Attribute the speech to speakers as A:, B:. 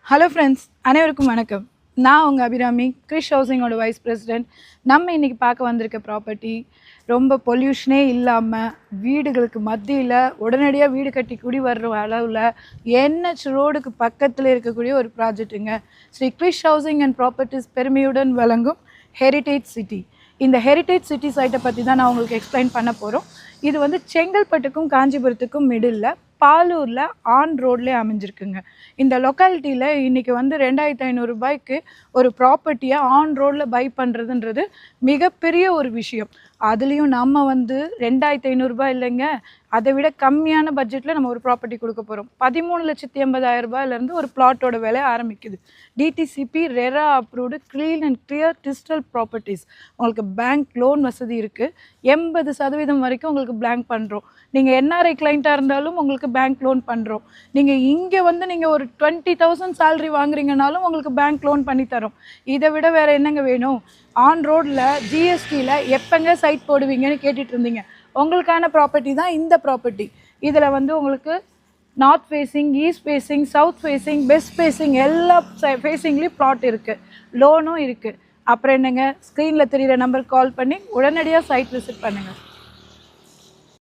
A: Hello friends, அனைவருக்கும் வணக்கம். நான் உங்கள் அபிராமி, கிறிஷ் ஹவுசிங்கோட வைஸ் பிரசிடெண்ட். நம்ம இன்றைக்கி பார்க்க வந்திருக்க ப்ராப்பர்ட்டி ரொம்ப பொல்யூஷனே இல்லாமல் வீடுகளுக்கு மத்தியில் உடனடியாக வீடு கட்டி குடி வர்ற அளவில் என்ஹெச் ரோடுக்கு பக்கத்தில் இருக்கக்கூடிய ஒரு ப்ராஜெக்ட்டுங்க. Shri Krish housing and properties பெருமையுடன் வழங்கும் ஹெரிட்டேஜ் சிட்டி. இந்த ஹெரிட்டேஜ் சிட்டி சைட்டை பற்றி தான் நான் உங்களுக்கு எக்ஸ்பிளைன் பண்ண போகிறோம். இது வந்து செங்கல்பட்டுக்கும் காஞ்சிபுரத்துக்கும் மிடில் பாலூரில் ஆன் ரோட்லேயே அமைஞ்சிருக்குங்க. இந்த லொக்காலிட்டியில் இன்றைக்கி வந்து 2500 ரூபாய்க்கு ஒரு ப்ராப்பர்ட்டியை ஆன் ரோடில் பை பண்ணுறதுன்றது மிகப்பெரிய ஒரு விஷயம். அதுலேயும் நம்ம வந்து 2500 ரூபாய் இல்லைங்க, அதை விட கம்மியான பட்ஜெட்டில் நம்ம ஒரு ப்ராப்பர்ட்டி கொடுக்க போகிறோம். 13,80,000 ரூபாயிலேருந்து ஒரு பிளாட்டோட விலை ஆரம்பிக்குது. DTCP RERA approved clean and clear digital properties. உங்களுக்கு பேங்க் லோன் வசதி இருக்குது. 80% வரைக்கும் உங்களுக்கு பேங்க் பண்ணுறோம். நீங்கள் என்ஆர்ஐ கிளைண்ட்டாக இருந்தாலும் உங்களுக்கு பேங்க் லோன் பண்ணுறோம். நீங்கள் இங்கே வந்து நீங்கள் ஒரு 20,000 சேலரி வாங்குறீங்கனாலும் உங்களுக்கு பேங்க் லோன் பண்ணி தரோம். இதை விட வேறு என்னங்க வேணும்? ஆன் ரோடில் ஜிஎஸ்டியில் எப்போங்க சைட் போடுவீங்கன்னு கேட்டுட்டு இருந்தீங்க. உங்களுக்கான ப்ராப்பர்ட்டி தான் இந்த ப்ராப்பர்ட்டி. இதில் வந்து உங்களுக்கு north facing, east facing, south facing, west facing எல்லா ஃபேஸிங்லேயும் ப்ளாட் இருக்குது, லோனும் இருக்குது. அப்புறம் என்னங்க, ஸ்க்ரீனில் தெரிகிற நம்பருக்கு கால் பண்ணி உடனடியாக சைட் விசிட் பண்ணுங்கள்.